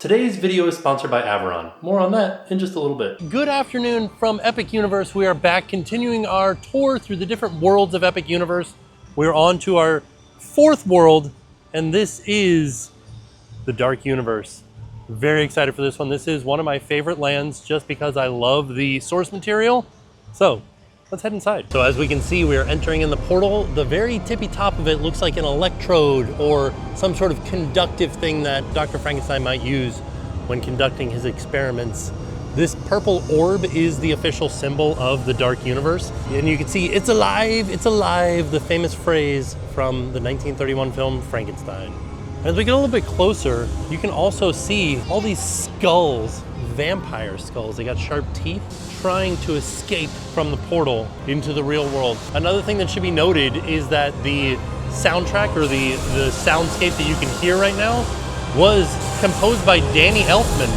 Today's video is sponsored by Averon. More on that in just a little bit. Good afternoon from Epic Universe. We are back continuing our tour through the different worlds of Epic Universe. We're on to our fourth world, and this is the Dark Universe. Very excited for this one. This is one of my favorite lands just because I love the source material. So let's head inside. So as we can see, we are entering in the portal. The very tippy top of it looks like an electrode or some sort of conductive thing that Dr. Frankenstein might use when conducting his experiments. This purple orb is the official symbol of the Dark Universe. And you can see, "It's alive, it's alive," the famous phrase from the 1931 film Frankenstein. As we get a little bit closer, you can also see all these skulls, vampire skulls. They got sharp teeth, trying to escape from the portal into the real world. Another thing that should be noted is that the soundtrack or the soundscape that you can hear right now was composed by Danny Elfman,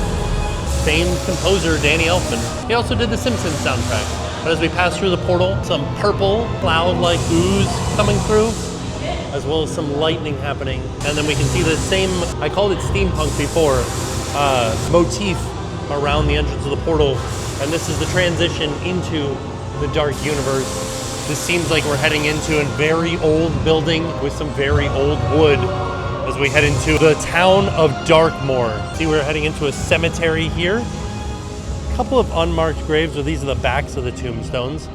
famed composer Danny Elfman. He also did the Simpsons soundtrack. But as we pass through the portal, some purple cloud-like ooze coming through, as well as some lightning happening. And then we can see the same, I called it steampunk before, motif around the entrance of the portal. And this is the transition into the Dark Universe. This seems like we're heading into a very old building with some very old wood as we head into the town of Darkmoor. See, we're heading into a cemetery here. A couple of unmarked graves, or these are the backs of the tombstones.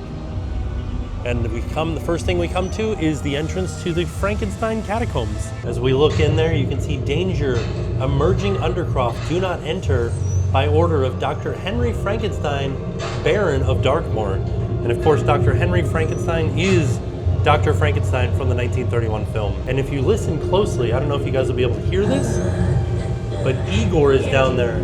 And the first thing we come to is the entrance to the Frankenstein catacombs. As we look in there, you can see danger, emerging undercroft, do not enter, by order of Dr. Henry Frankenstein, Baron of Darkmoor. And of course, Dr. Henry Frankenstein is Dr. Frankenstein from the 1931 film. And if you listen closely, I don't know if you guys will be able to hear this, but Igor is down there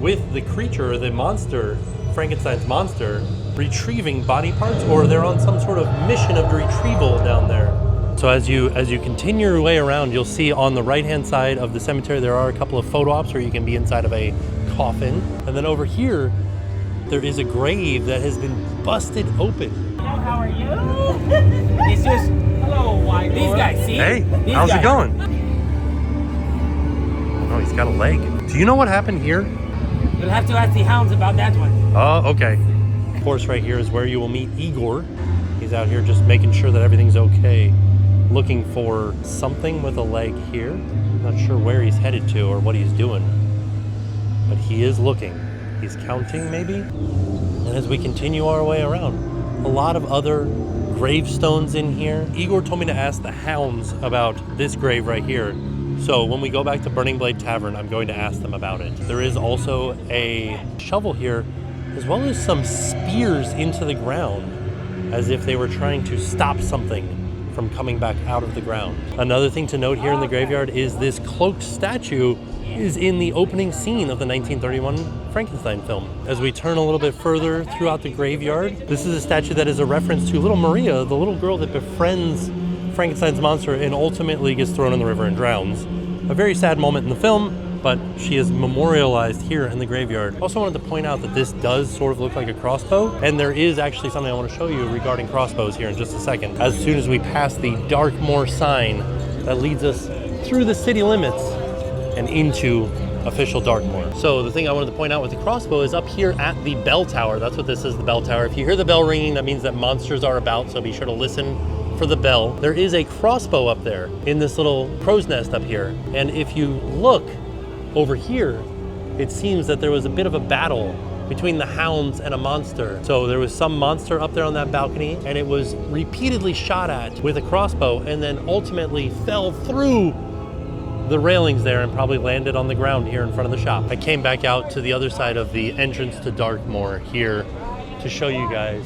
with the creature, or the monster, Frankenstein's monster, retrieving body parts, or they're on some sort of mission of retrieval down there. So as you continue your way around, you'll see on the right-hand side of the cemetery, there are a couple of photo ops where you can be inside of a coffin. And then over here, there is a grave that has been busted open. Hello, how are you? It's just, hello, white boy. These guys, see? Hey, how's it going? Oh, he's got a leg. Do you know what happened here? You'll have to ask the hounds about that one. Oh, okay. Of course, right here is where you will meet Igor. He's out here just making sure that everything's okay. Looking for something with a leg here. Not sure where he's headed to or what he's doing, but he is looking. He's counting maybe. And as we continue our way around, a lot of other gravestones in here. Igor told me to ask the hounds about this grave right here. So when we go back to Burning Blade Tavern, I'm going to ask them about it. There is also a shovel here, as well as some spears into the ground, as if they were trying to stop something from coming back out of the ground. Another thing to note here in the graveyard is this cloaked statue is in the opening scene of the 1931 Frankenstein film. As we turn a little bit further throughout the graveyard, this is a statue that is a reference to little Maria, the little girl that befriends Frankenstein's monster and ultimately gets thrown in the river and drowns. A very sad moment in the film, but she is memorialized here in the graveyard. Also wanted to point out that this does sort of look like a crossbow, and there is actually something I want to show you regarding crossbows here in just a second. As soon as we pass the Darkmoor sign that leads us through the city limits and into official Darkmoor. So the thing I wanted to point out with the crossbow is up here at the bell tower. That's what this is, the bell tower. If you hear the bell ringing, that means that monsters are about, so be sure to listen for the bell. There is a crossbow up there in this little crow's nest up here. And if you look over here, it seems that there was a bit of a battle between the hounds and a monster. So there was some monster up there on that balcony, and it was repeatedly shot at with a crossbow and then ultimately fell through the railings there and probably landed on the ground here in front of the shop. I came back out to the other side of the entrance to Darkmoor here to show you guys.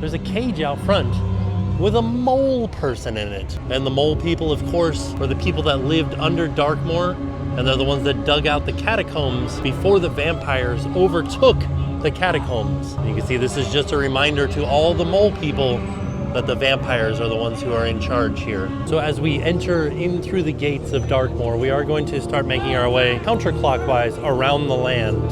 There's a cage out front with a mole person in it. And the mole people, of course, were the people that lived under Darkmoor, and they're the ones that dug out the catacombs before the vampires overtook the catacombs. And you can see this is just a reminder to all the mole people that the vampires are the ones who are in charge here. So as we enter in through the gates of Darkmoor, we are going to start making our way counterclockwise around the land.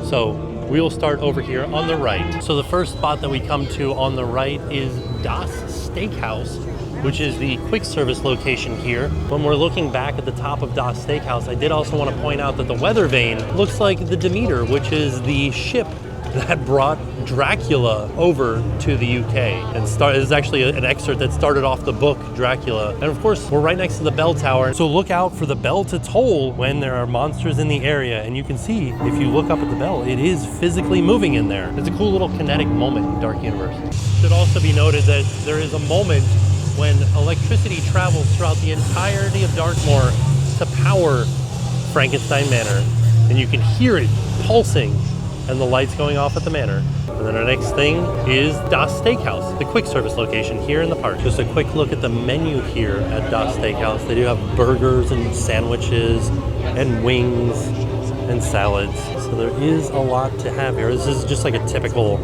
So we will start over here on the right. So the first spot that we come to on the right is Das Steakhouse. which is the quick service location here. When we're looking back at the top of Das Steakhouse, I did also want to point out that the weather vane looks like the Demeter, which is the ship that brought Dracula over to the UK. And is actually an excerpt that started off the book Dracula. And of course, we're right next to the bell tower. So look out for the bell to toll when there are monsters in the area. And you can see, if you look up at the bell, it is physically moving in there. It's a cool little kinetic moment in Dark Universe. It should also be noted that there is a moment when electricity travels throughout the entirety of Darkmoor to power Frankenstein Manor. And you can hear it pulsing and the lights going off at the manor. And then our next thing is Das Steakhouse, the quick service location here in the park. Just a quick look at the menu here at Das Steakhouse. They do have burgers and sandwiches and wings and salads. So there is a lot to have here. This is just like a typical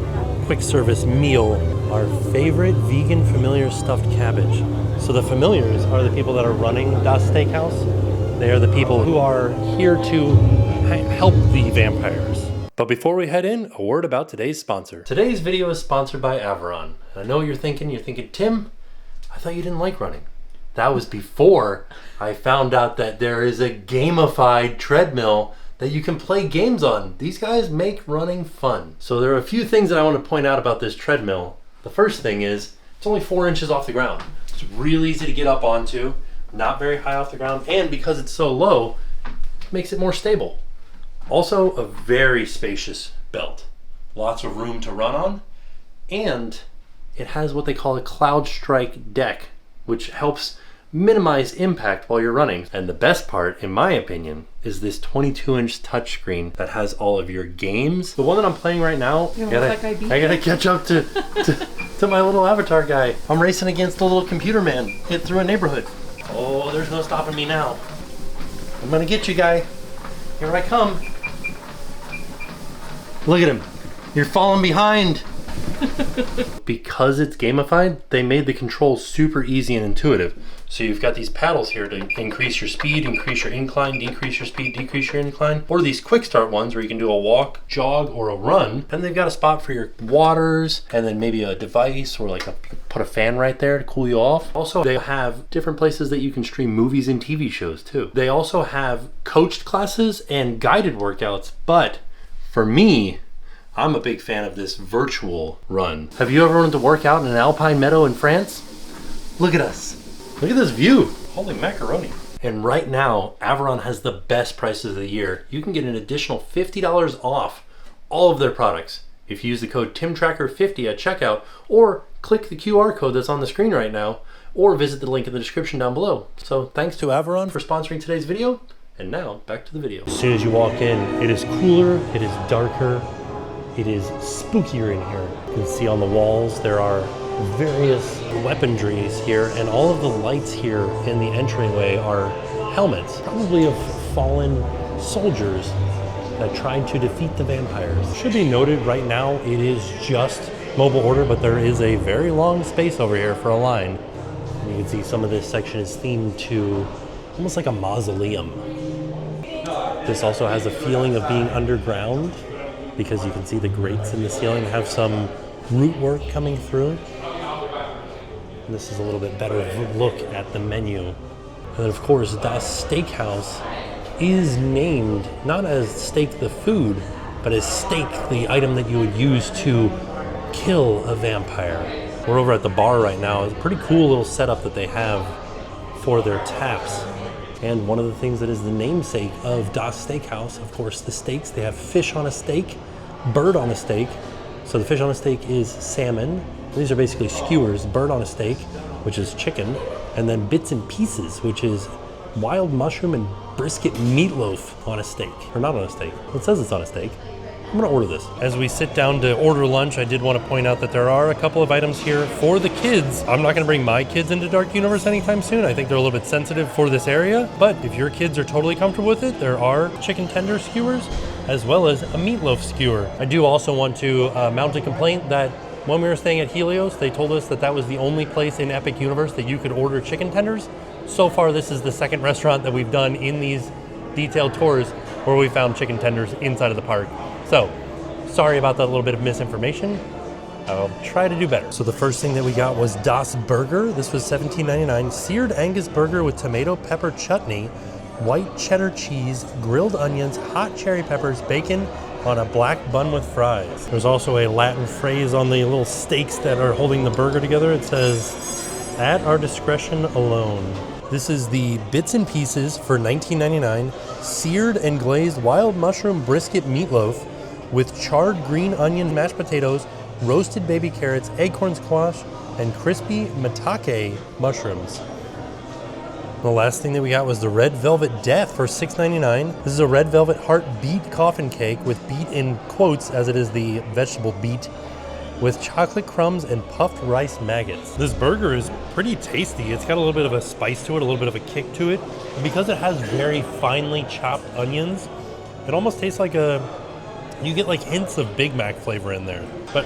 quick service meal. Our favorite vegan familiar stuffed cabbage. So the familiars are the people that are running Das Steakhouse. They are the people who are here to help the vampires. But before we head in, a word about today's sponsor. Today's video is sponsored by Averon. I know you're thinking, Tim, I thought you didn't like running. That was before I found out that there is a gamified treadmill that you can play games on. These guys make running fun. So there are a few things that I want to point out about this treadmill. The first thing is, it's only 4 inches off the ground. It's real easy to get up onto, not very high off the ground, and because it's so low, it makes it more stable. Also, a very spacious belt. Lots of room to run on. And it has what they call a cloud strike deck, which helps minimize impact while you're running. And the best part, in my opinion, is this 22-inch touchscreen that has all of your games. The one that I'm playing right now, I gotta catch up to my little avatar guy. I'm racing against the little computer man hit through a neighborhood. Oh, there's no stopping me now. I'm gonna get you, guy. Here I come. Look at him. You're falling behind. Because it's gamified, they made the controls super easy and intuitive. So you've got these paddles here to increase your speed, increase your incline, decrease your speed, decrease your incline. Or these quick start ones where you can do a walk, jog, or a run. And they've got a spot for your waters, and then maybe a device or like put a fan right there to cool you off. Also, they have different places that you can stream movies and TV shows too. They also have coached classes and guided workouts, but for me, I'm a big fan of this virtual run. Have you ever wanted to work out in an alpine meadow in France? Look at us. Look at this view. Holy macaroni. And right now, Averon has the best prices of the year. You can get an additional $50 off all of their products if you use the code TimTracker50 at checkout, or click the QR code that's on the screen right now, or visit the link in the description down below. So thanks to Averon for sponsoring today's video. And now, back to the video. As soon as you walk in, it is cooler, it is darker, it is spookier in here. You can see on the walls there are various weaponries here, and all of the lights here in the entryway are helmets, probably of fallen soldiers that tried to defeat the vampires. It should be noted right now it is just mobile order, but there is a very long space over here for a line. And you can see some of this section is themed to almost like a mausoleum. This also has a feeling of being underground because you can see the grates in the ceiling have some root work coming through. And this is a little bit better look at the menu. And then of course, Das Steakhouse is named not as steak the food, but as steak the item that you would use to kill a vampire. We're over at the bar right now. It's a pretty cool little setup that they have for their taps. And one of the things that is the namesake of Das Steakhouse, of course, the steaks. They have fish on a steak, bird on a steak. So the fish on a steak is salmon. These are basically skewers, bird on a steak, which is chicken, and then bits and pieces, which is wild mushroom and brisket meatloaf on a steak. Or not on a steak. It says it's on a steak. I'm gonna order this. As we sit down to order lunch, I did want to point out that there are a couple of items here for the kids. I'm not gonna bring my kids into Dark Universe anytime soon. I think they're a little bit sensitive for this area, but if your kids are totally comfortable with it, there are chicken tender skewers as well as a meatloaf skewer. I do also want to mount a complaint that when we were staying at Helios, they told us that that was the only place in Epic Universe that you could order chicken tenders. So far, this is the second restaurant that we've done in these detailed tours where we found chicken tenders inside of the park. So, sorry about that little bit of misinformation, I'll try to do better. So the first thing that we got was Das Burger. This was $17.99. Seared Angus burger with tomato pepper chutney, white cheddar cheese, grilled onions, hot cherry peppers, bacon on a black bun with fries. There's also a Latin phrase on the little steaks that are holding the burger together. It says, "At our discretion alone." This is the bits and pieces for $19.99. Seared and glazed wild mushroom brisket meatloaf with charred green onion mashed potatoes, roasted baby carrots, acorn squash, and crispy maitake mushrooms. The last thing that we got was the Red Velvet Death for $6.99. This is a red velvet heart beet coffin cake with beet in quotes, as it is the vegetable beet, with chocolate crumbs and puffed rice maggots. This burger is pretty tasty. It's got a little bit of a spice to it, a little bit of a kick to it. And because it has very finely chopped onions, it almost tastes like you get like hints of Big Mac flavor in there. But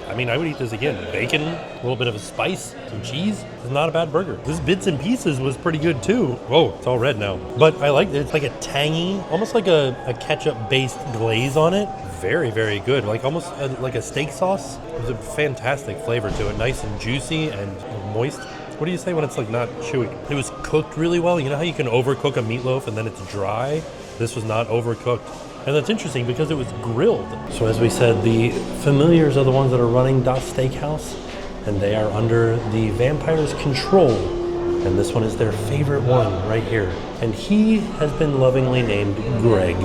I mean, I would eat this again. Bacon, a little bit of a spice, some cheese. It's not a bad burger. This bits and pieces was pretty good too. Whoa, it's all red now. But I like it. It's like a tangy, almost like a ketchup-based glaze on it. Very, very good. Like almost like a steak sauce. There's a fantastic flavor to it. Nice and juicy and moist. What do you say when it's like not chewy? It was cooked really well. You know how you can overcook a meatloaf and then it's dry? This was not overcooked. And that's interesting because it was grilled. So as we said, the familiars are the ones that are running Das Steakhouse, and they are under the vampire's control. And this one is their favorite one right here. And he has been lovingly named Greg.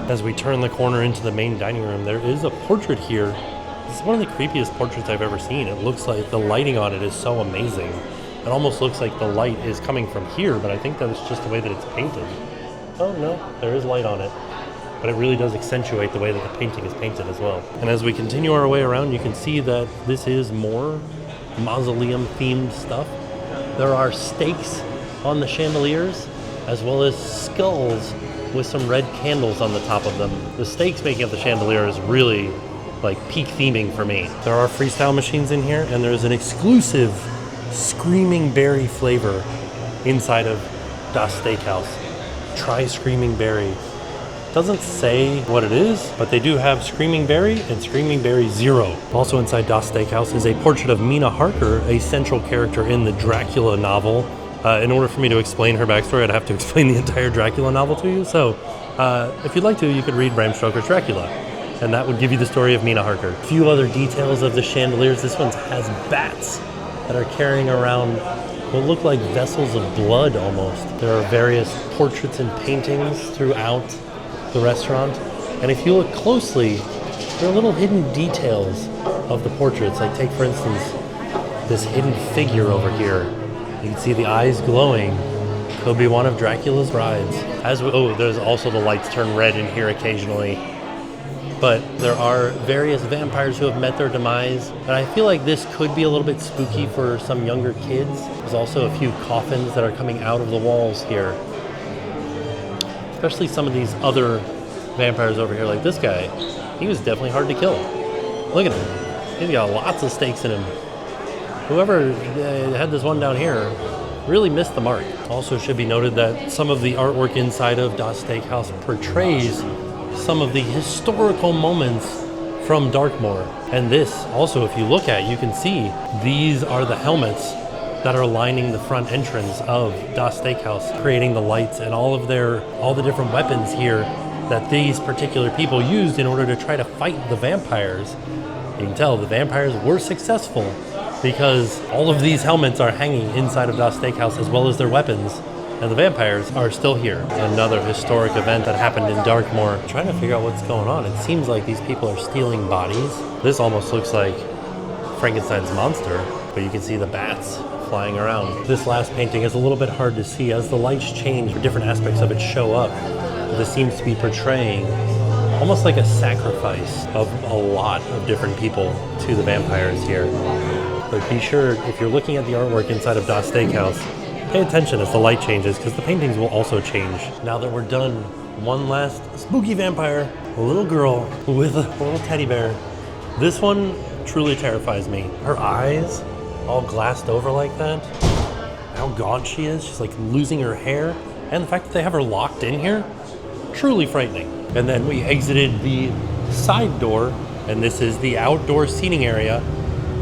As we turn the corner into the main dining room, there is a portrait here. This is one of the creepiest portraits I've ever seen. It looks like the lighting on it is so amazing. It almost looks like the light is coming from here, but I think that it's just the way that it's painted. Oh no, there is light on it. But it really does accentuate the way that the painting is painted as well. And as we continue our way around, you can see that this is more mausoleum-themed stuff. There are stakes on the chandeliers, as well as skulls with some red candles on the top of them. The stakes making up the chandelier is really like peak theming for me. There are freestyle machines in here, and there's an exclusive Screaming Berry flavor inside of Das Steakhouse. Try Screaming Berry. Doesn't say what it is, but they do have Screaming Berry and Screaming Berry Zero. Also inside Das Steakhouse is a portrait of Mina Harker, a central character in the Dracula novel. In order for me to explain her backstory, I'd have to explain the entire Dracula novel to you. So if you'd like to, you could read Bram Stoker's Dracula, and that would give you the story of Mina Harker. A few other details of the chandeliers. This one has bats that are carrying around what look like vessels of blood almost. There are various portraits and paintings throughout the restaurant, and if you look closely, there are little hidden details of the portraits. Like take for instance this hidden figure over here. You can see the eyes glowing. Could be one of Dracula's brides. There's also the lights turn red in here occasionally. But there are various vampires who have met their demise, and I feel like this could be a little bit spooky for some younger kids. There's also a few coffins that are coming out of the walls here. Especially some of these other vampires over here, like this guy. He was definitely hard to kill. Look at him. He's got lots of stakes in him. Whoever had this one down here really missed the mark. Also should be noted that some of the artwork inside of Das Steakhouse portrays some of the historical moments from Darkmoor. And this, also, if you look at, you can see these are the helmets that are lining the front entrance of Das Steakhouse, creating the lights and all the different weapons here that these particular people used in order to try to fight the vampires. You can tell the vampires were successful because all of these helmets are hanging inside of Das Steakhouse as well as their weapons, and the vampires are still here. Another historic event that happened in Darkmoor. I'm trying to figure out what's going on. It seems like these people are stealing bodies. This almost looks like Frankenstein's monster, but you can see the bats flying around. This last painting is a little bit hard to see as the lights change, different aspects of it show up. This seems to be portraying almost like a sacrifice of a lot of different people to the vampires here. But be sure, if you're looking at the artwork inside of Das Steakhouse, pay attention as the light changes, because the paintings will also change. Now that we're done, one last spooky vampire, a little girl with a little teddy bear. This one truly terrifies me. Her eyes all glassed over like that. How gaunt she is. She's like losing her hair. And the fact that they have her locked in here, truly frightening. And then we exited the side door, and this is the outdoor seating area.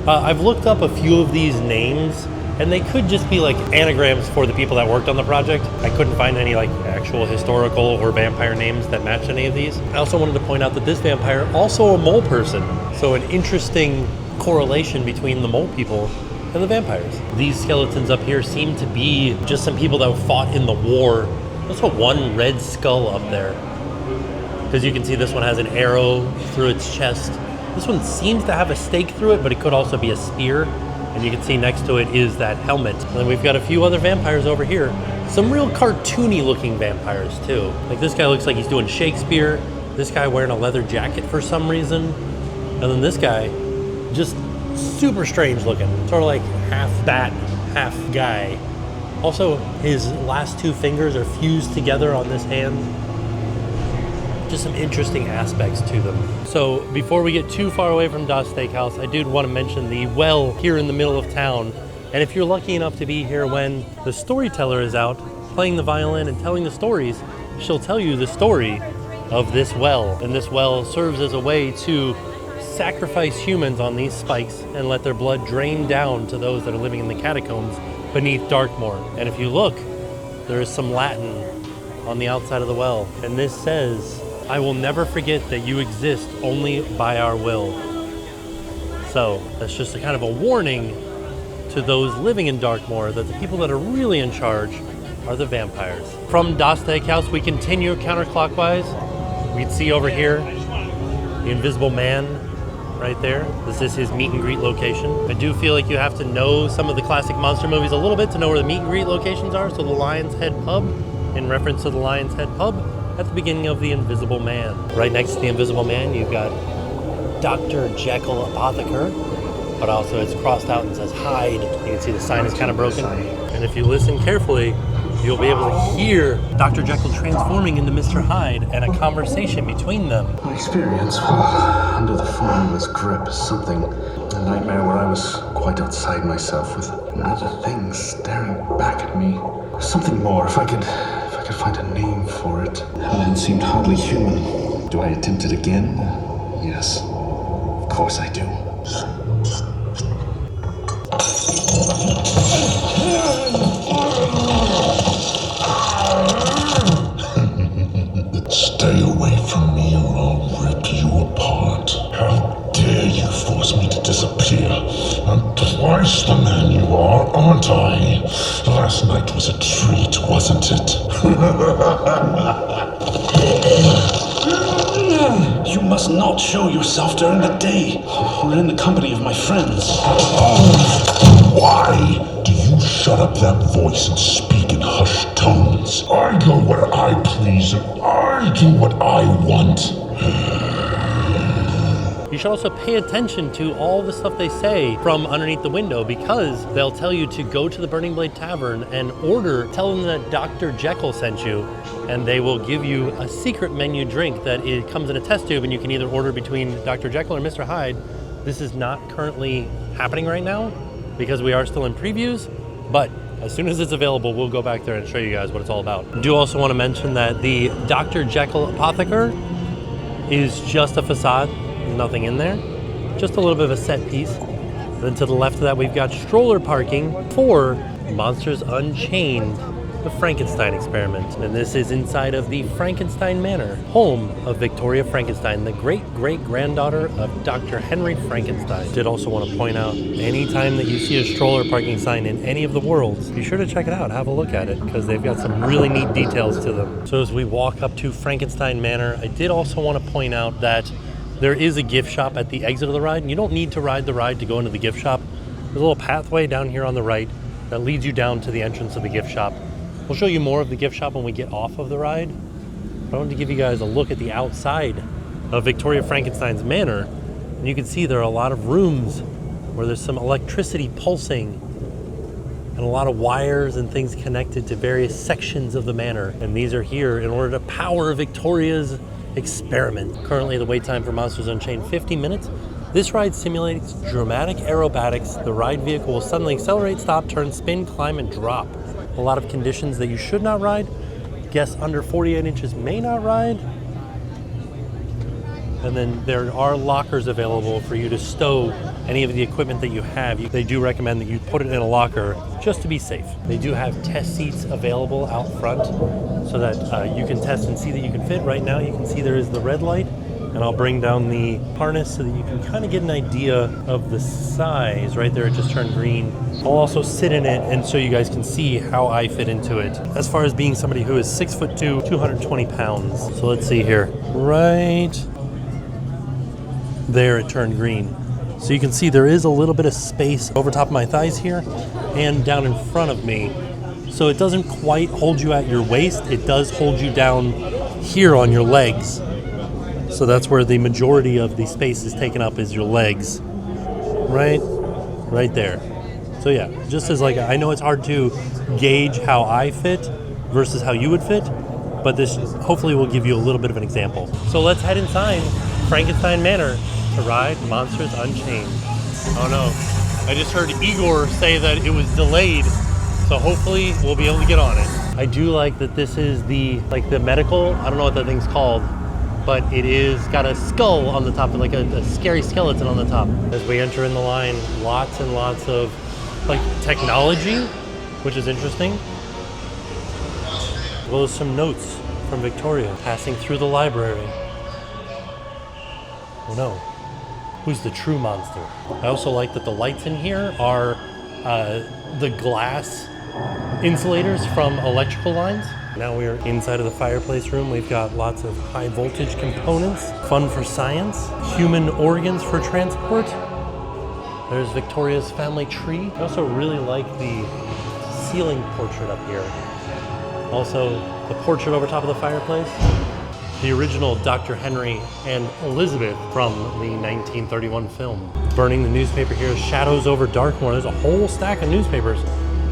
I've looked up a few of these names, and they could just be like anagrams for the people that worked on the project. I couldn't find any like actual historical or vampire names that match any of these. I also wanted to point out that this vampire also a mole person, so an interesting correlation between the mole people and the vampires. These skeletons up here seem to be just some people that fought in the war. There's one red skull up there, because you can see this one has an arrow through its chest. This one seems to have a stake through it, but it could also be a spear. And you can see next to it is that helmet. And then we've got a few other vampires over here. Some real cartoony looking vampires too. Like this guy looks like he's doing Shakespeare. This guy wearing a leather jacket for some reason. And then this guy, just super strange looking. Sort of like half bat, half guy. Also, his last two fingers are fused together on this hand. Just some interesting aspects to them. So before we get too far away from Das Steakhouse, I did want to mention the well here in the middle of town. And if you're lucky enough to be here when the Storyteller is out playing the violin and telling the stories, she'll tell you the story of this well. And this well serves as a way to sacrifice humans on these spikes and let their blood drain down to those that are living in the catacombs beneath Darkmoor. And if you look, there is some Latin on the outside of the well. And this says, "I will never forget that you exist only by our will." So that's just a kind of a warning to those living in Darkmoor that the people that are really in charge are the vampires. From Das Steakhouse, we continue counterclockwise. We can see over here the Invisible Man right there. This is his meet and greet location. I do feel like you have to know some of the classic monster movies a little bit to know where the meet and greet locations are. So the Lion's Head Pub, in reference to the Lion's Head Pub, at the beginning of the Invisible Man. Right next to the Invisible Man, you've got Dr. Jekyll Apotheker, but also it's crossed out and says Hyde. You can see the sign is kind of broken. And if you listen carefully, you'll be able to hear Dr. Jekyll transforming into Mr. Hyde and a conversation between them. My experience under the formula's grip is something, a nightmare where I was quite outside myself with another thing staring back at me. Something more, if I could find a name for it. The man seemed hardly human. Do I attempt it again? Yes, of course I do. Stay away from me or I'll rip you apart. How dare you force me to disappear? I'm twice the man you are, aren't I? Last night was a treat, wasn't it? You must not show yourself during the day, or in the company of my friends. Why do you shut up that voice and speak in hushed tones? I go where I please and I do what I want. You should also pay attention to all the stuff they say from underneath the window, because they'll tell you to go to the Burning Blade Tavern and tell them that Dr. Jekyll sent you, and they will give you a secret menu drink that it comes in a test tube, and you can either order between Dr. Jekyll or Mr. Hyde. This is not currently happening right now because we are still in previews, but as soon as it's available, we'll go back there and show you guys what it's all about. I do also want to mention that the Dr. Jekyll Apotheker is just a facade. Nothing in there, just a little bit of a set piece. Then to the left of that, we've got stroller parking for Monsters Unchained, the Frankenstein experiment. And this is inside of the Frankenstein Manor, home of Victoria Frankenstein, the great-great-granddaughter of Dr. Henry Frankenstein. Did also want to point out, anytime that you see a stroller parking sign in any of the worlds, be sure to check it out, have a look at it, because they've got some really neat details to them. So as we walk up to Frankenstein Manor, I did also want to point out that there is a gift shop at the exit of the ride, and you don't need to ride the ride to go into the gift shop. There's a little pathway down here on the right that leads you down to the entrance of the gift shop. We'll show you more of the gift shop when we get off of the ride. But I wanted to give you guys a look at the outside of Victoria Frankenstein's manor. And you can see there are a lot of rooms where there's some electricity pulsing and a lot of wires and things connected to various sections of the manor. And these are here in order to power Victoria's experiment. Currently the wait time for Monsters Unchained, 50 minutes. This ride simulates dramatic aerobatics. The ride vehicle will suddenly accelerate, stop, turn, spin, climb, and drop. A lot of conditions that you should not ride. Guests under 48 inches may not ride. And then there are lockers available for you to stow any of the equipment that you have, they do recommend that you put it in a locker just to be safe. They do have test seats available out front so that you can test and see that you can fit. Right now you can see there is the red light, and I'll bring down the harness so that you can kind of get an idea of the size. Right there, it just turned green. I'll also sit in it and so you guys can see how I fit into it. As far as being somebody who is 6'2", 220 pounds. So let's see here. Right there, it turned green. So you can see there is a little bit of space over top of my thighs here and down in front of me. So it doesn't quite hold you at your waist. It does hold you down here on your legs. So that's where the majority of the space is taken up, is your legs. Right there. So yeah, just as like, I know it's hard to gauge how I fit versus how you would fit, but this hopefully will give you a little bit of an example. So let's head inside Frankenstein Manor to ride Monsters Unchained. Oh no, I just heard Igor say that it was delayed, so hopefully we'll be able to get on it. I do like that this is the medical, I don't know what that thing's called, but it is got a skull on the top, like a scary skeleton on the top. As we enter in the line, lots and lots of like technology, which is interesting. As well as some notes from Victoria passing through the library. Oh no. Who's the true monster? I also like that the lights in here are the glass insulators from electrical lines. Now we are inside of the fireplace room. We've got lots of high voltage components, fun for science, human organs for transport. There's Victoria's family tree. I also really like the ceiling portrait up here. Also the portrait over top of the fireplace. The original Dr. Henry and Elizabeth from the 1931 film. Burning the newspaper here, Shadows over Darkmoor. There's a whole stack of newspapers.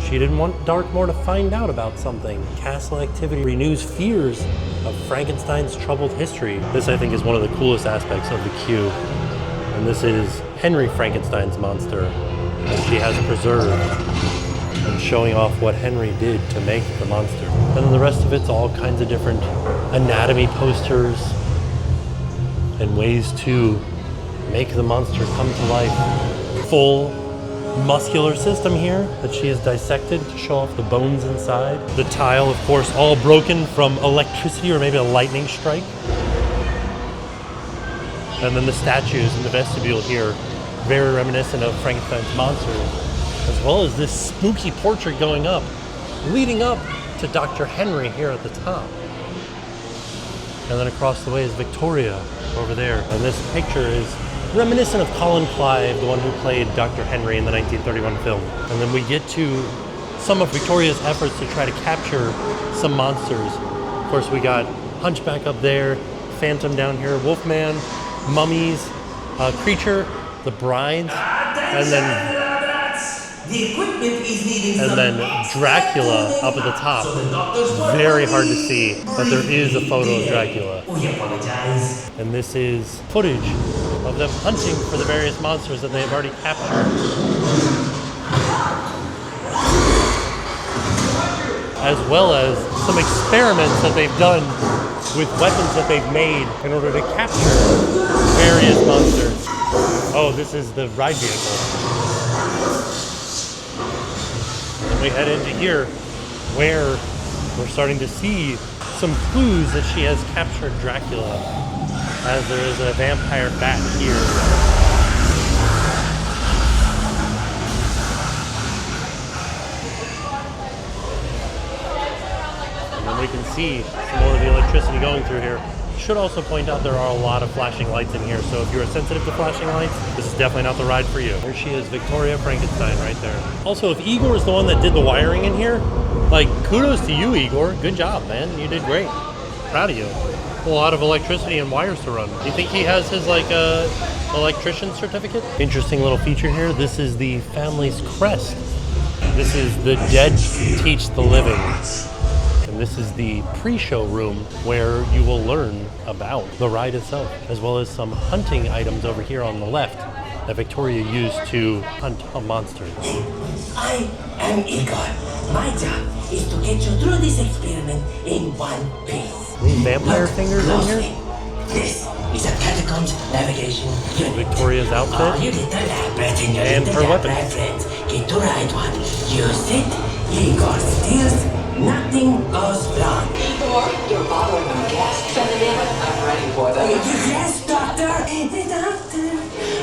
She didn't want Darkmoor to find out about something. Castle activity renews fears of Frankenstein's troubled history. This, I think, is one of the coolest aspects of the queue. And this is Henry Frankenstein's monster that she has preserved, and showing off what Henry did to make the monster. And then the rest of it's all kinds of different anatomy posters and ways to make the monster come to life. Full muscular system here that she has dissected to show off the bones inside. The tile, of course, all broken from electricity or maybe a lightning strike. And then the statues in the vestibule here, very reminiscent of Frankenstein's monster, as well as this spooky portrait going up, leading up to Dr. Henry here at the top. And then across the way is Victoria over there. And this picture is reminiscent of Colin Clive, the one who played Dr. Henry in the 1931 film. And then we get to some of Victoria's efforts to try to capture some monsters. Of course, we got Hunchback up there, Phantom down here, Wolfman, mummies, Creature, the brides, and then Dracula up at the top. Very hard to see, but there is a photo of Dracula. And this is footage of them hunting for the various monsters that they have already captured. As well as some experiments that they've done with weapons that they've made in order to capture various monsters. Oh, this is the ride vehicle. And we head into here where we're starting to see some clues that she has captured Dracula, as there is a vampire bat here. And then we can see some more of the electricity going through here. Should also point out there are a lot of flashing lights in here, so if you are sensitive to flashing lights, this is definitely not the ride for you. Here she is, Victoria Frankenstein right there. Also, if Igor is the one that did the wiring in here, like, kudos to you, Igor. Good job, man. You did great. Proud of you. A lot of electricity and wires to run. Do you think he has his, like, electrician certificate? Interesting little feature here. This is the family's crest. This is the dead teach the living. And this is the pre-show room where you will learn about the ride itself, as well as some hunting items over here on the left that Victoria used to hunt a monster. I am Igor. My job is to get you through this experiment in one piece. These vampire fingers in here? This is a catacombs navigation unit. Victoria's outfit. All you little labyrinth in your And little her weapons. lab friends get the right one. Use it, Igor steals, nothing goes wrong. Igor, you're bothering my guests. Send them in. I'm ready for them. Yes, doctor. The doctor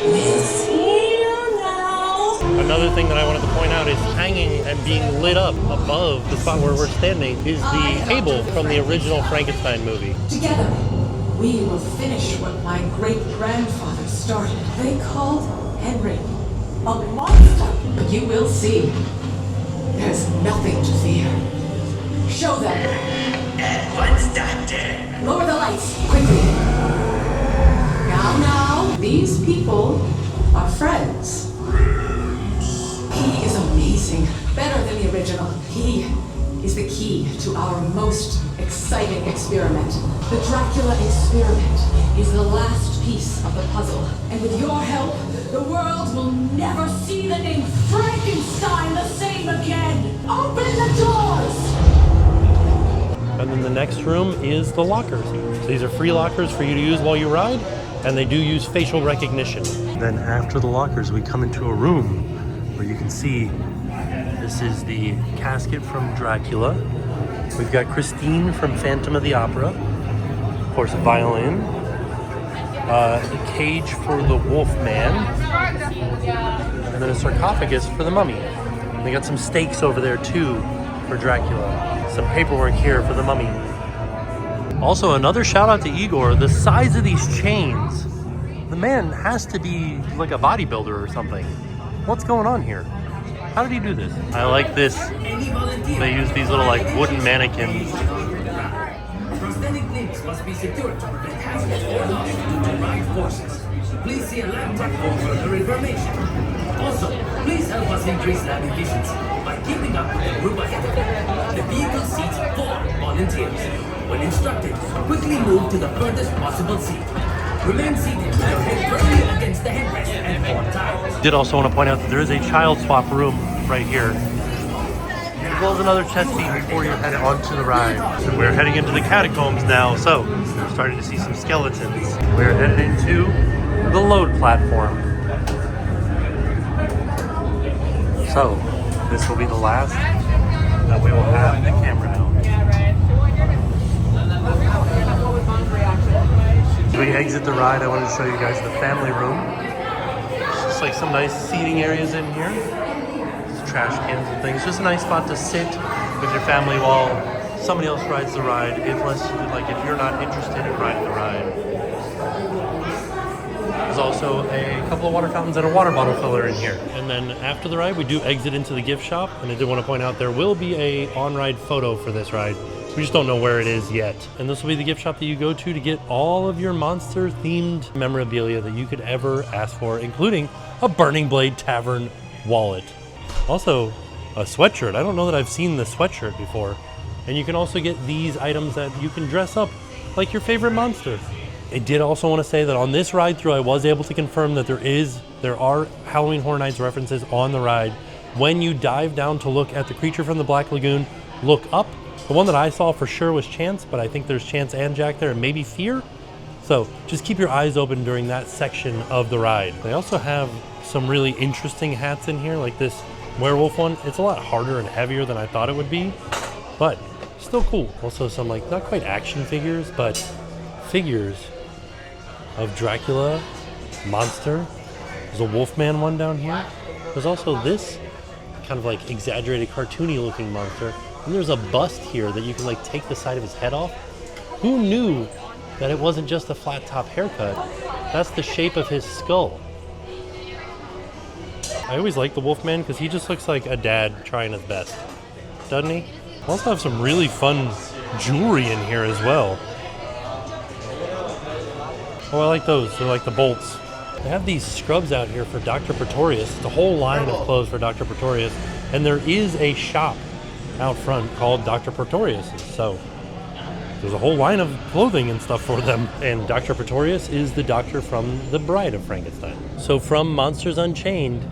will see you now. Another thing that I wanted to point out is hanging and being lit up above the spot where we're standing is the table from the original Frankenstein movie. Together, we will finish what my great-grandfather started. They called Henry a monster. But you will see. There's nothing to fear. Show them. At once, doctor. Lower the lights, quickly. Now, these people are friends. He is amazing. Better than the original. He is the key to our most exciting experiment. The Dracula experiment is the last piece of the puzzle. And with your help, the world will never see the name Frankenstein the same again. Open the doors! And then the next room is the lockers. So these are free lockers for you to use while you ride, and they do use facial recognition. Then after the lockers, we come into a room where you can see this is the casket from Dracula. We've got Christine from Phantom of the Opera. Of course, a violin. The cage for the Wolfman. And then a sarcophagus for the mummy. They got some stakes over there too for Dracula. Some paperwork here for the mummy. Also, another shout out to Igor. The size of these chains. The man has to be like a bodybuilder or something. What's going on here? How did he do this? I like this. They use these little like wooden mannequins. Prosthetic limbs must be secured to prevent hazards or loss due to ride forces. Please see a lab tech for further information. Also, please help us increase lab efficiency by keeping up with the group ahead of you. The vehicle seats 4 volunteers. When instructed, quickly move to the furthest possible seat. Remain seated with your head firmly against the headrest and hold tight. Did also want to point out that there is a child swap room right here, as well as another chest seat before you head onto the ride. And we're heading into the catacombs now, so we're starting to see some skeletons. We're headed into the load platform. So this will be the last that we will have the camera out. As we exit the ride, I wanted to show you guys the family room. It's just like some nice seating areas in here. There's trash cans and things. Just a nice spot to sit with your family while somebody else rides the ride, if you're not interested in riding the ride. There's also a couple of water fountains and a water bottle filler in here. And then after the ride, we do exit into the gift shop. And I did want to point out there will be a on-ride photo for this ride. We just don't know where it is yet. And this will be the gift shop that you go to get all of your monster-themed memorabilia that you could ever ask for, including a Burning Blade Tavern wallet. Also, a sweatshirt. I don't know that I've seen the sweatshirt before. And you can also get these items that you can dress up like your favorite monster. I did also want to say that on this ride through, I was able to confirm that there are Halloween Horror Nights references on the ride. When you dive down to look at the creature from the Black Lagoon, look up. The one that I saw for sure was Chance, but I think there's Chance and Jack there, and maybe Fear. So just keep your eyes open during that section of the ride. They also have some really interesting hats in here, like this werewolf one. It's a lot harder and heavier than I thought it would be, but still cool. Also some like, not quite action figures, but figures of Dracula, monster. There's a Wolfman one down here. There's also this kind of like exaggerated cartoony looking monster. And there's a bust here that you can like take the side of his head off. Who knew that it wasn't just a flat top haircut? That's the shape of his skull. I always like the Wolfman because he just looks like a dad trying his best, doesn't he? I also have some really fun jewelry in here as well. Oh, I like those. They're like the bolts. They have these scrubs out here for Dr. Pretorius. It's a whole line of clothes for Dr. Pretorius. And there is a shop out front called Dr. Pretorius. So there's a whole line of clothing and stuff for them. And Dr. Pretorius is the doctor from The Bride of Frankenstein. So from Monsters Unchained,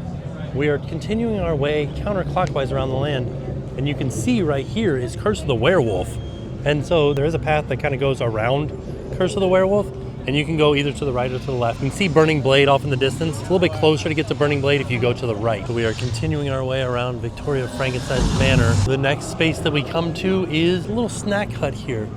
we are continuing our way counterclockwise around the land. And you can see right here is Curse of the Werewolf. And so there is a path that kind of goes around Curse of the Werewolf. And you can go either to the right or to the left. You can see Burning Blade off in the distance. It's a little bit closer to get to Burning Blade if you go to the right. So we are continuing our way around Victoria Frankenstein's Manor. The next space that we come to is a little snack hut here.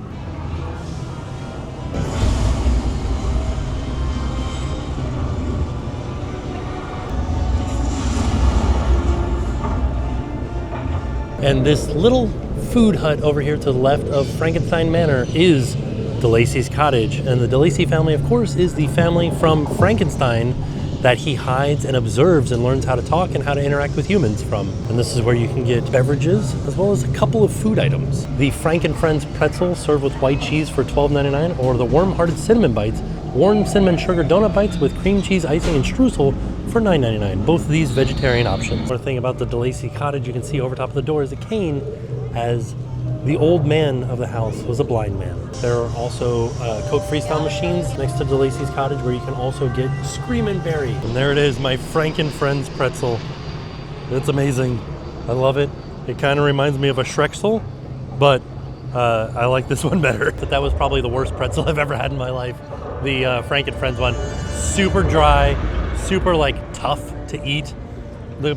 And this little food hut over here to the left of Frankenstein Manor is Delacy's cottage. And the Delacy family, of course, is the family from Frankenstein that he hides and observes and learns how to talk and how to interact with humans from. And this is where you can get beverages as well as a couple of food items. The Frankenfriends pretzel served with white cheese for $12.99, or the warm-hearted cinnamon bites, warm cinnamon sugar donut bites with cream cheese icing and streusel for $9.99. Both of these vegetarian options. One thing about the Delacy cottage you can see over top of the door is a cane, as the old man of the house was a blind man. There are also Coke freestyle machines next to Delacy's cottage where you can also get Screamin' Berry. And there it is, my Frankenfriends pretzel. It's amazing. I love it. It kind of reminds me of a Shrexel, but I like this one better. But that was probably the worst pretzel I've ever had in my life. The Frankenfriends one. Super dry, super like tough to eat. The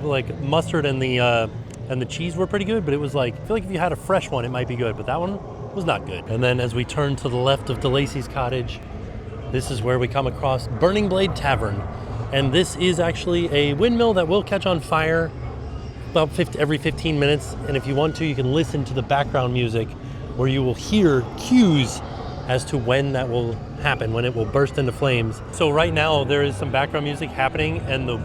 like mustard and the cheese were pretty good, but it was like, I feel like if you had a fresh one, it might be good, but that one was not good. And then as we turn to the left of Delacy's cottage, this is where we come across Burning Blade Tavern. And this is actually a windmill that will catch on fire about every 15 minutes. And if you want to, you can listen to the background music where you will hear cues as to when that will happen, when it will burst into flames. So right now there is some background music happening and the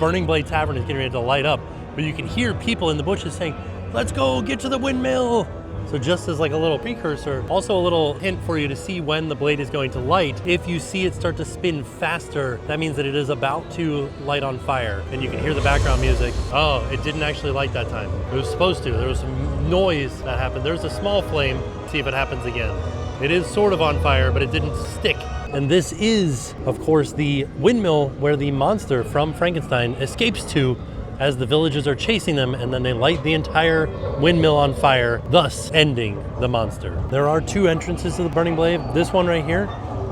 Burning Blade Tavern is getting ready to light up. But you can hear people in the bushes saying, "Let's go, get to the windmill." So just as like a little precursor, also a little hint for you to see when the blade is going to light. If you see it start to spin faster, that means that it is about to light on fire. And you can hear the background music. Oh, it didn't actually light that time. It was supposed to. There was some noise that happened. There's a small flame. See if it happens again. It is sort of on fire, but it didn't stick. And this is, of course, the windmill where the monster from Frankenstein escapes to as the villagers are chasing them, and then they light the entire windmill on fire, thus ending the monster. There are two entrances to the Burning Blade, this one right here,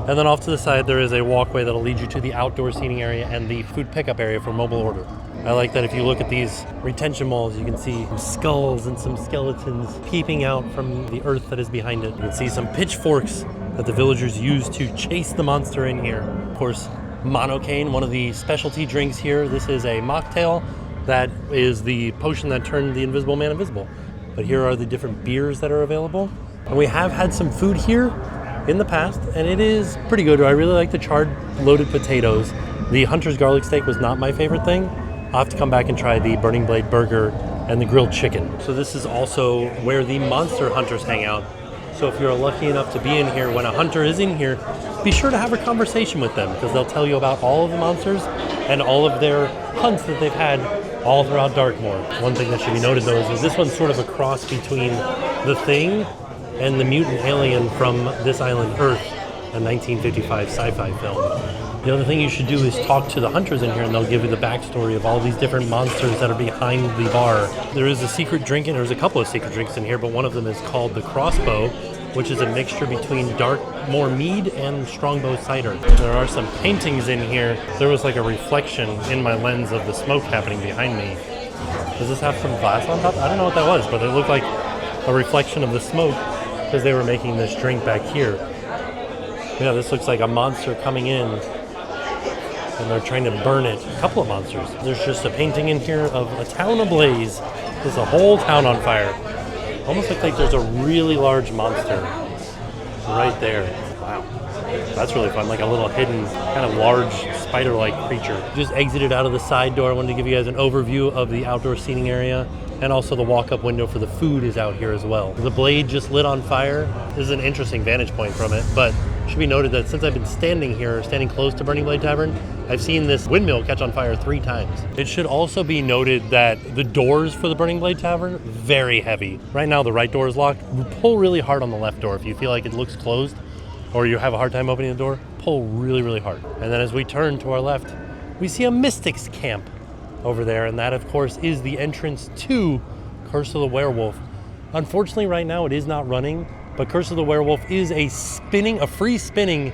and then off to the side there is a walkway that'll lead you to the outdoor seating area and the food pickup area for mobile order. I like that if you look at these retention walls, you can see some skulls and some skeletons peeping out from the earth that is behind it. You can see some pitchforks that the villagers use to chase the monster in here. Of course, Monocaine, one of the specialty drinks here. This is a mocktail. That is the potion that turned the Invisible Man invisible. But here are the different beers that are available. And we have had some food here in the past, and it is pretty good. I really like the charred loaded potatoes. The Hunter's garlic steak was not my favorite thing. I'll have to come back and try the Burning Blade burger and the grilled chicken. So this is also where the monster hunters hang out. So if you're lucky enough to be in here when a hunter is in here, be sure to have a conversation with them, because they'll tell you about all of the monsters and all of their hunts that they've had all throughout Darkmoor. One thing that should be noted though is this one's sort of a cross between The Thing and the mutant alien from this island Earth, a 1955 sci-fi film. The other thing you should do is talk to the hunters in here, and they'll give you the backstory of all these different monsters that are behind the bar. There is a secret drink, and there's a couple of secret drinks in here, but one of them is called the Crossbow, which is a mixture between Darkmoor mead and Strongbow cider. There are some paintings in here. There was like a reflection in my lens of the smoke happening behind me. Does this have some glass on top? I don't know what that was, but it looked like a reflection of the smoke because they were making this drink back here. Yeah, this looks like a monster coming in and they're trying to burn it. A couple of monsters. There's just a painting in here of a town ablaze. There's a whole town on fire. Almost looks like there's a really large monster right there. Wow, that's really fun. Like a little hidden, kind of large spider-like creature. Just exited out of the side door. I wanted to give you guys an overview of the outdoor seating area, and also the walk-up window for the food is out here as well. The blade just lit on fire. This is an interesting vantage point from it, but it should be noted that since I've been standing here, standing close to Burning Blade Tavern, I've seen this windmill catch on fire 3 times. It should also be noted that the doors for the Burning Blade Tavern, very heavy. Right now the right door is locked. Pull really hard on the left door. If you feel like it looks closed or you have a hard time opening the door, pull really, really hard. And then as we turn to our left, we see a Mystics camp over there, and that of course is the entrance to Curse of the Werewolf. Unfortunately right now it is not running, but Curse of the Werewolf is a free spinning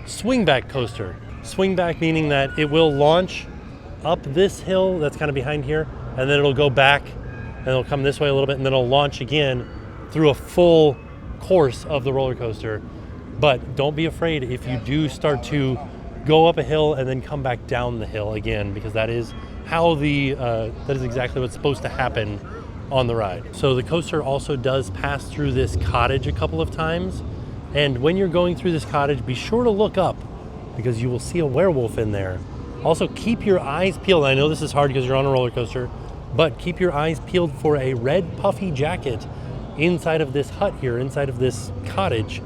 swingback coaster. Swingback meaning that it will launch up this hill that's kind of behind here, and then it'll go back, and it'll come this way a little bit, and then it'll launch again through a full course of the roller coaster. But don't be afraid if you do start to go up a hill and then come back down the hill again, because that is how that is exactly what's supposed to happen on the ride. So the coaster also does pass through this cottage a couple of times, and when you're going through this cottage, be sure to look up because you will see a werewolf in there. Also, keep your eyes peeled. I know this is hard because you're on a roller coaster, but keep your eyes peeled for a red puffy jacket inside of this hut here, inside of this cottage.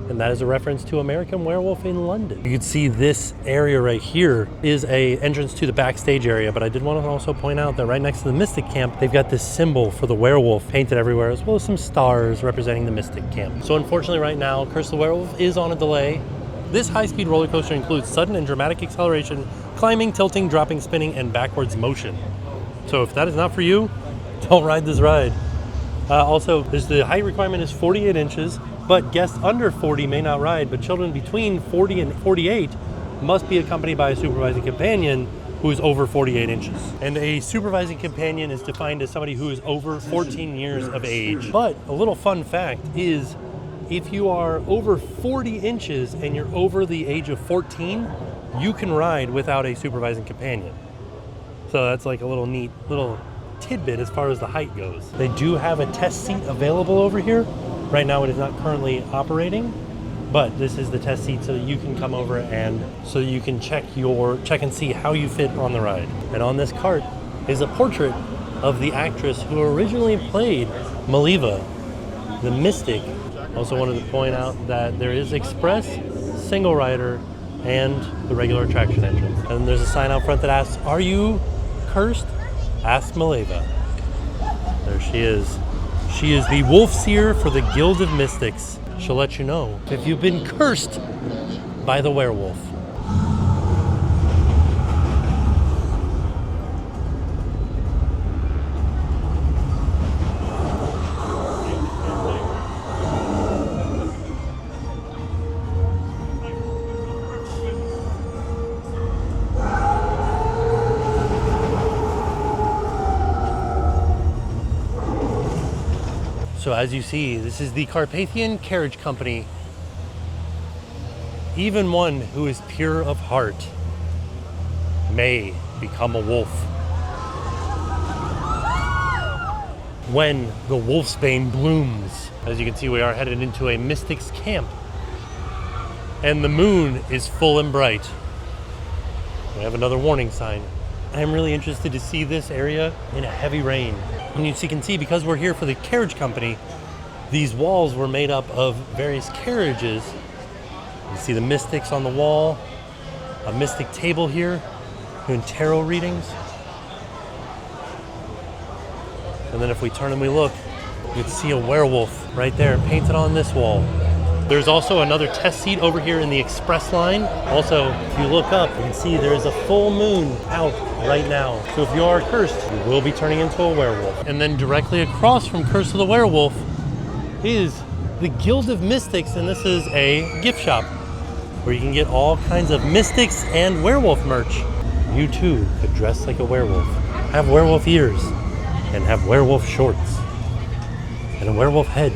And that is a reference to American Werewolf in London. You can see this area right here is a entrance to the backstage area, but I did want to also point out that right next to the Mystic Camp, they've got this symbol for the werewolf painted everywhere, as well as some stars representing the Mystic Camp. So unfortunately right now, Curse of the Werewolf is on a delay. This high-speed roller coaster includes sudden and dramatic acceleration, climbing, tilting, dropping, spinning, and backwards motion. So if that is not for you, don't ride this ride. Also, the height requirement is 48 inches, but guests under 40 may not ride, but children between 40 and 48 must be accompanied by a supervising companion who is over 48 inches. And a supervising companion is defined as somebody who is over 14 years of age. But a little fun fact is, if you are over 40 inches and you're over the age of 14, you can ride without a supervising companion. So that's like a little neat little tidbit as far as the height goes. They do have a test seat available over here. Right now it is not currently operating, but this is the test seat so that you can come over and so that you can check and see how you fit on the ride. And on this cart is a portrait of the actress who originally played Maliva, the Mystic. Also wanted to point out that there is express, single rider, and the regular attraction entrance. And there's a sign out front that asks, "Are you cursed? Ask Maliva." There she is. She is the wolf seer for the Guild of Mystics. She'll let you know if you've been cursed by the werewolf. So as you see, this is the Carpathian Carriage Company. Even one who is pure of heart may become a wolf. When the wolfsbane blooms. As you can see, we are headed into a mystic's camp. And the moon is full and bright. We have another warning sign. I'm really interested to see this area in a heavy rain. And you can see, because we're here for the carriage company, these walls were made up of various carriages. You see the mystics on the wall, a mystic table here, doing tarot readings. And then if we turn and we look, you can see a werewolf right there painted on this wall. There's also another test seat over here in the express line. Also, if you look up, you can see there is a full moon out right now. So if you are cursed, you will be turning into a werewolf. And then directly across from Curse of the Werewolf is the Guild of Mystics, and this is a gift shop where you can get all kinds of mystics and werewolf merch. You too could dress like a werewolf, have werewolf ears, and have werewolf shorts, and a werewolf head.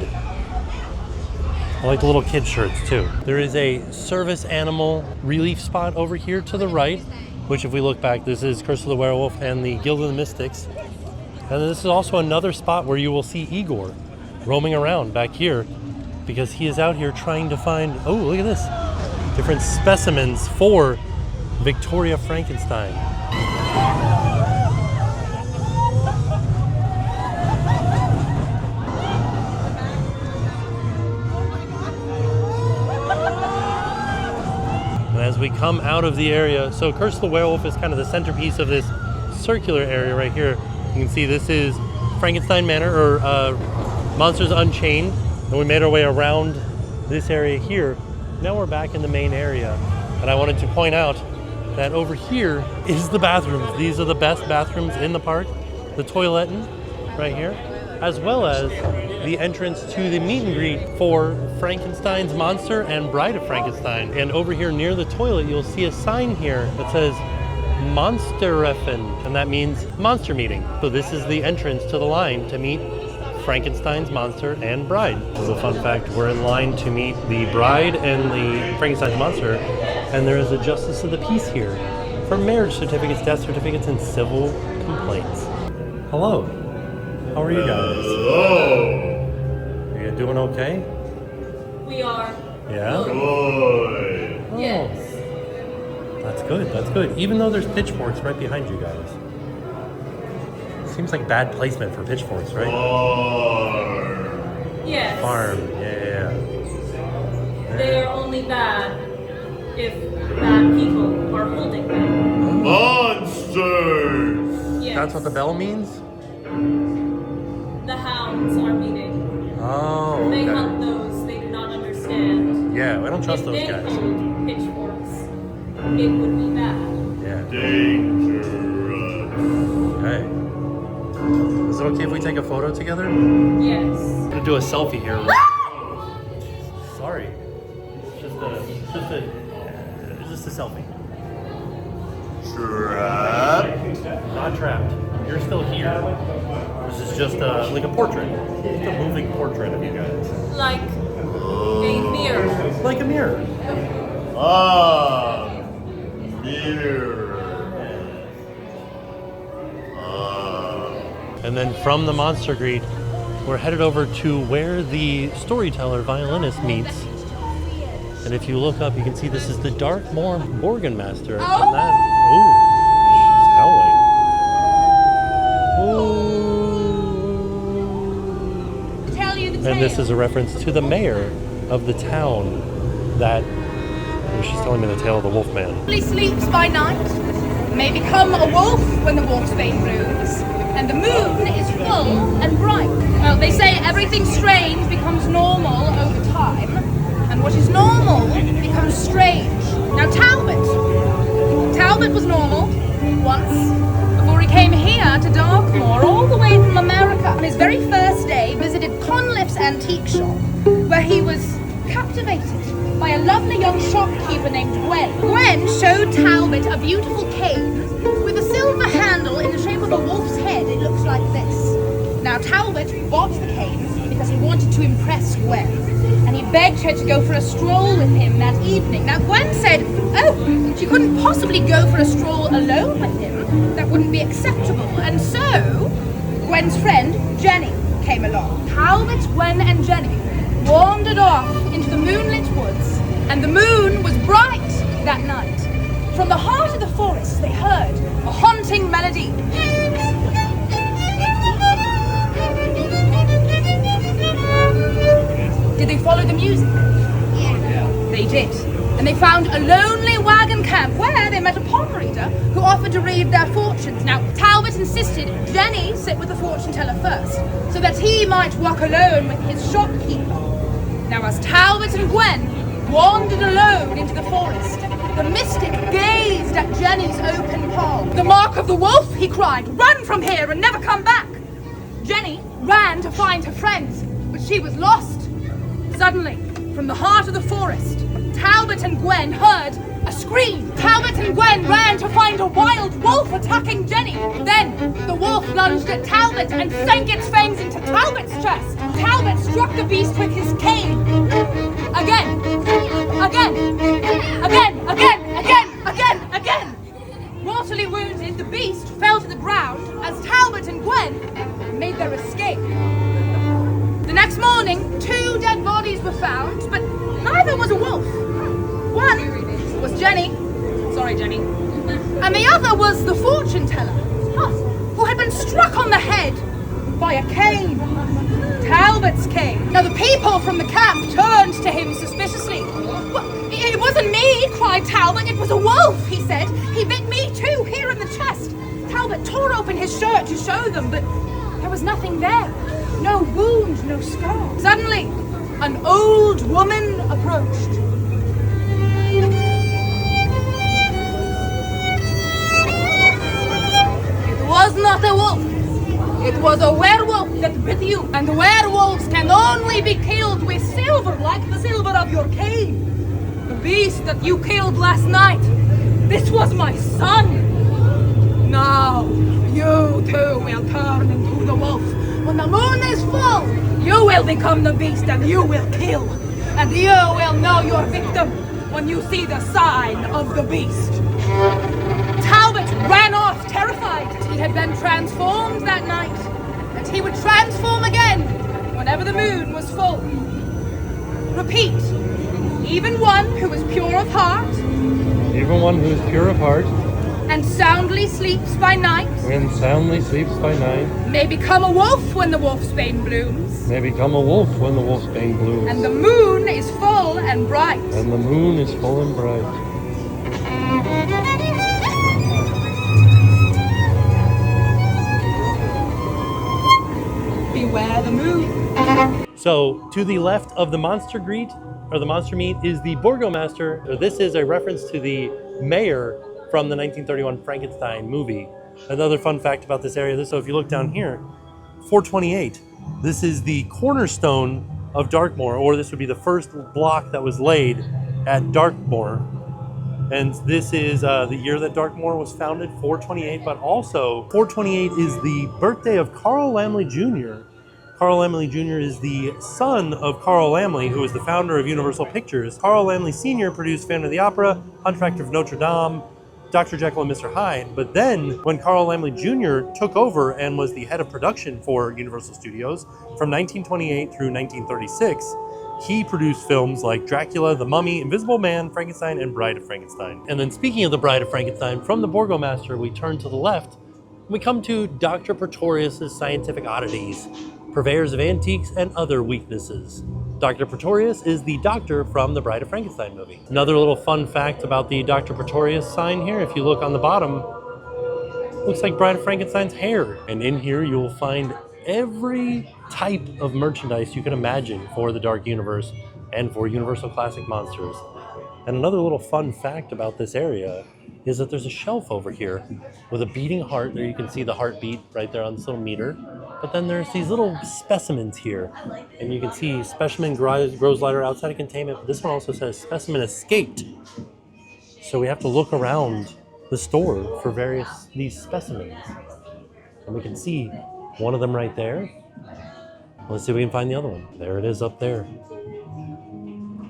I like the little kid shirts too. There is a service animal relief spot over here to the right, which if we look back, this is Curse of the Werewolf and the Guild of the Mystics. And this is also another spot where you will see Igor roaming around back here because he is out here trying to find, oh, look at this, different specimens for Victoria Frankenstein. As we come out of the area, so Curse of the Werewolf is kind of the centerpiece of this circular area right here. You can see this is Frankenstein Manor, or Monsters Unchained, and we made our way around this area here. Now we're back in the main area, and I wanted to point out that over here is the bathrooms. These are the best bathrooms in the park. The toileting right here. as well as the entrance to the meet and greet for Frankenstein's monster and Bride of Frankenstein. And over here near the toilet, you'll see a sign here that says Monstereffen, and that means monster meeting. So this is the entrance to the line to meet Frankenstein's monster and bride. As a fun fact, we're in line to meet the bride and the Frankenstein's monster, and there is a justice of the peace here for marriage certificates, death certificates, and civil complaints. Hello. How are you guys? Hello. Are you doing okay? We are. Yeah? Boy. Oh, Yes. that's good, that's good. Even though there's pitchforks right behind you guys. Seems like bad placement for pitchforks, right? Yes. Farm, yeah. They are only bad if bad people are holding them. Monsters! Yes. That's what the bell means? The hounds are meeting. Oh, They okay. hunt those they do not understand. Yeah, I don't trust If those they guys. hold pitchforks, it would be bad. Yeah. Dangerous. Okay. Is it okay if we take a photo together? Yes. I'm gonna do a selfie here. Sorry. Just a selfie. Trap. Not trapped. You're still here. This is just like a portrait. Just a moving portrait of you guys. Like a mirror. Like a mirror. Ah. Mirror. And then from the Monster Greet, we're headed over to where the Storyteller violinist meets. And if you look up, you can see this is the Darkmoor Borgenmaster. And that, she's howling. Ooh. Tell you the tale. And this is a reference to the mayor of the town that, she's telling me the tale of the Wolfman. He sleeps by night, may become a wolf when the wolfsbane brews, and the moon is full and bright. Well, they say everything strange becomes normal over time, and what is normal becomes strange. Now Talbot was normal once, before he came here to Darkmoor, all the way from America. On his very first day, visited Conliff's antique shop, where he was captivated by a lovely young shopkeeper named Gwen. Gwen showed Talbot a beautiful cane with a silver handle in the shape of a wolf's head. It looks like this. Now Talbot bought the cane because he wanted to impress Gwen, and he begged her to go for a stroll with him that evening. Now Gwen said, oh, she couldn't possibly go for a stroll alone with him. That wouldn't be acceptable. And so Gwen's friend Jenny came along. Talbot, Gwen, and Jenny wandered off into the moonlit woods, and the moon was bright that night. From the heart of the forest, they heard a haunting melody. Did they follow the music? Yeah. They did. And they found a lonely wagon camp where they met a palm reader who offered to read their fortunes. Now, Talbot insisted Jenny sit with the fortune teller first, so that he might walk alone with his shopkeeper. Now, as Talbot and Gwen wandered alone into the forest, the mystic gazed at Jenny's open palm. The mark of the wolf, he cried, run from here and never come back. Jenny ran to find her friends, but she was lost. Suddenly, from the heart of the forest, Talbot and Gwen heard a scream. Talbot and Gwen ran to find a wild wolf attacking Jenny. Then the wolf lunged at Talbot and sank its fangs into Talbot's chest. Talbot struck the beast with his cane. Again. Mortally wounded, the beast fell to the ground as Talbot and Gwen made their escape. The next morning, 2 dead bodies were found, but neither was a wolf. One was Jenny. Sorry, Jenny. And the other was the fortune teller, who had been struck on the head by a cane. Talbot's cane. Now the people from the camp turned to him suspiciously. Well, it wasn't me, cried Talbot. It was a wolf, he said. He bit me too, here in the chest. Talbot tore open his shirt to show them, but there was nothing there. No wound, no scar. Suddenly, an old woman approached. It was not a wolf. It was a werewolf that bit you, and werewolves can only be killed with silver, like the silver of your cave. The beast that you killed last night, this was my son. Now, you too will turn into the wolf. When the moon is full, you will become the beast and you will kill. And you will know your victim when you see the sign of the beast. Talbot ran off terrified. He had been transformed that night, and he would transform again whenever the moon was full. Repeat, even one who is pure of heart, Even one who is pure of heart and soundly sleeps by night, and soundly sleeps by night may become a wolf when the wolfsbane blooms, may become a wolf when the wolfsbane blooms. and the moon is full and bright. And the moon is full and bright. Beware the moon. So, to the left of the monster greet, or the monster meat, is the Burgomaster. So this is a reference to the mayor from the 1931 Frankenstein movie. Another fun fact about this area, so if you look down here, 428, this is the cornerstone of Darkmoor, or this would be the first block that was laid at Darkmoor. And this is the year that Darkmoor was founded, 428, but also 428 is the birthday of Carl Laemmle Jr. Carl Laemmle Jr. is the son of Carl Laemmle, who is the founder of Universal Pictures. Carl Laemmle Sr. produced Phantom of the Opera, Hunchback of Notre Dame, Dr. Jekyll and Mr. Hyde. But then, when Carl Laemmle Jr. took over and was the head of production for Universal Studios from 1928 through 1936, he produced films like Dracula, The Mummy, Invisible Man, Frankenstein, and Bride of Frankenstein. And then speaking of the Bride of Frankenstein, from the Burgomaster, we turn to the left, and we come to Dr. Pretorius' scientific oddities, purveyors of antiques and other weaknesses. Dr. Pretorius is the doctor from the Bride of Frankenstein movie. Another little fun fact about the Dr. Pretorius sign here, if you look on the bottom, looks like Bride of Frankenstein's hair. And in here you will find every type of merchandise you can imagine for the Dark Universe and for Universal Classic Monsters. And another little fun fact about this area is that there's a shelf over here with a beating heart. There you can see the heartbeat right there on this little meter. But then there's these little specimens here. And you can see specimen grows lighter outside of containment. But this one also says specimen escaped. So we have to look around the store for these specimens. And we can see one of them right there. Let's see if we can find the other one. There it is up there.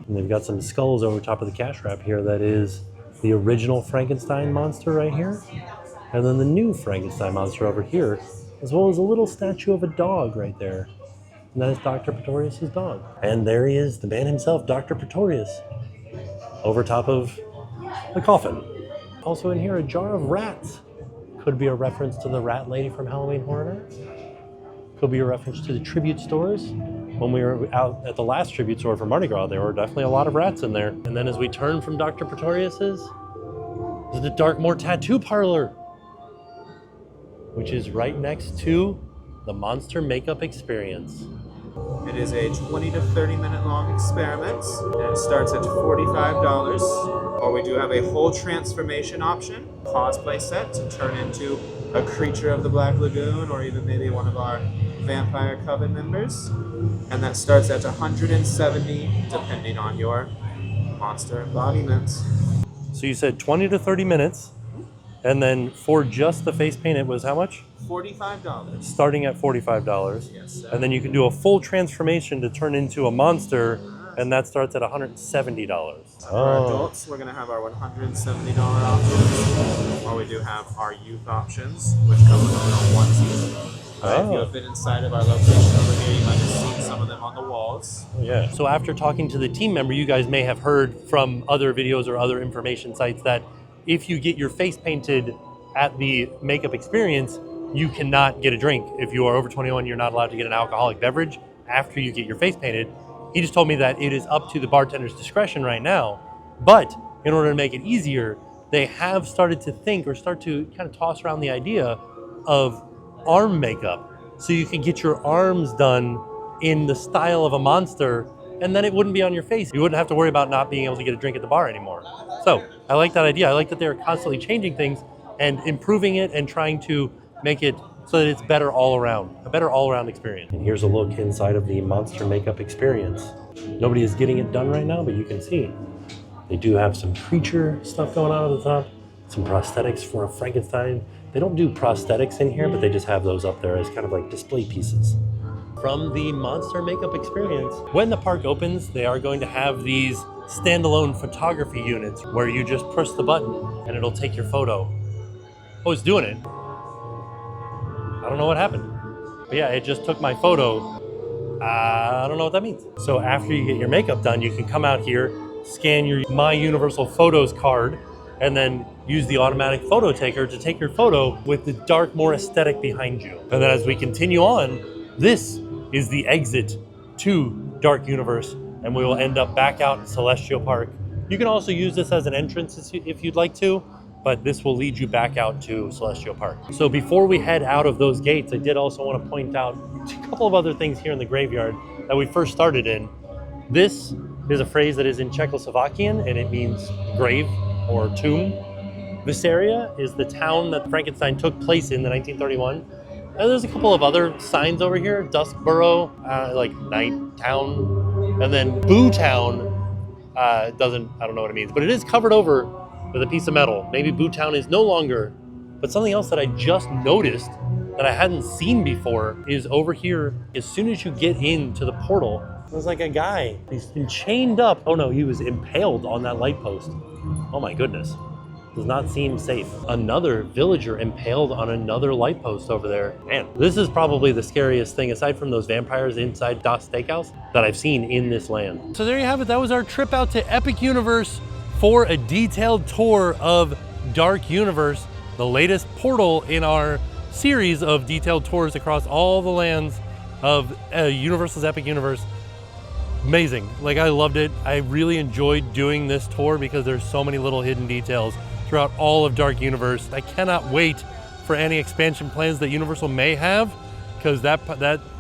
And they've got some skulls over top of the cash wrap here. That is the original Frankenstein monster right here. And then the new Frankenstein monster over here, as well as a little statue of a dog right there. And that is Dr. Pretorius' dog. And there he is, the man himself, Dr. Pretorius, over top of the coffin. Also in here, a jar of rats. Could be a reference to the rat lady from Halloween Horror Nights. Could be a reference to the tribute stores. When we were out at the last tribute store for Mardi Gras, there were definitely a lot of rats in there. And then as we turn from Dr. Pretorius's, is the Darkmoor Tattoo Parlor, which is right next to the Monster Makeup Experience. It is a 20 to 30 minute long experiment, and it starts at $45. Or we do have a whole transformation option, cosplay set to turn into a creature of the Black Lagoon, or even maybe one of our Vampire Coven members. And that starts at $170, depending on your monster embodiment. So you said 20 to 30 minutes, and then for just the face paint, it was how much? $45. Starting at $45. Yes, sir. And then you can do a full transformation to turn into a monster, and that starts at $170. For adults, we're going to have our $170 options, or we do have our youth options, which come with a little onesie. If you have been inside of our location over here, you might have seen some of them on the walls. Yeah. So after talking to the team member, you guys may have heard from other videos or other information sites that if you get your face painted at the makeup experience, you cannot get a drink. If you are over 21, you're not allowed to get an alcoholic beverage after you get your face painted. He just told me that it is up to the bartender's discretion right now. But in order to make it easier, they have started to think or start to kind of toss around the idea of arm makeup. So you can get your arms done in the style of a monster, and then it wouldn't be on your face. You wouldn't have to worry about not being able to get a drink at the bar anymore. So I like that idea. I like that they're constantly changing things and improving it and trying to make it so that it's better all around, a better all around experience. And here's a look inside of the monster makeup experience. Nobody is getting it done right now, but you can see they do have some creature stuff going on at the top, some prosthetics for a Frankenstein. They don't do prosthetics in here, but they just have those up there as kind of like display pieces. From the monster makeup experience, when the park opens, they are going to have these standalone photography units where you just press the button and it'll take your photo. Oh, it's doing it. I don't know what happened. But yeah, it just took my photo. I don't know what that means. So after you get your makeup done, you can come out here, scan your My Universal Photos card, and then use the automatic photo taker to take your photo with the dark, more aesthetic behind you. And then as we continue on, this is the exit to Dark Universe, and we will end up back out in Celestial Park. You can also use this as an entrance if you'd like to, but this will lead you back out to Celestial Park. So before we head out of those gates, I did also want to point out a couple of other things here in the graveyard that we first started in. This is a phrase that is in Czechoslovakian, and it means grave or tomb. This area is the town that Frankenstein took place in 1931. And there's a couple of other signs over here. Duskboro, like Night Town. And then Boo Town, I don't know what it means, but it is covered over with a piece of metal. Maybe Boo Town is no longer, but something else that I just noticed that I hadn't seen before is over here. As soon as you get into the portal, there's like a guy. He's been chained up. Oh no, he was impaled on that light post. Oh my goodness. Does not seem safe. Another villager impaled on another light post over there. Man, this is probably the scariest thing, aside from those vampires inside Das Steakhouse, that I've seen in this land. So there you have it. That was our trip out to Epic Universe for a detailed tour of Dark Universe, the latest portal in our series of detailed tours across all the lands of Universal's Epic Universe. Amazing. Like, I loved it. I really enjoyed doing this tour because there's so many little hidden details throughout all of Dark Universe. I cannot wait for any expansion plans that Universal may have, because that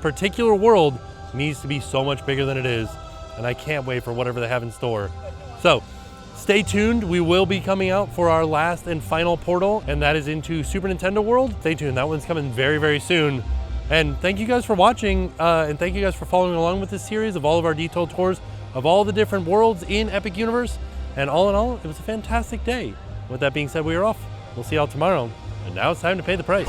particular world needs to be so much bigger than it is, and I can't wait for whatever they have in store. So stay tuned. We will be coming out for our last and final portal, and that is into Super Nintendo World. Stay tuned. That one's coming very, very soon. And thank you guys for watching, and thank you guys for following along with this series of all of our detailed tours of all the different worlds in Epic Universe. And all in all, it was a fantastic day. With that being said, we are off. We'll see y'all tomorrow. And now it's time to pay the price.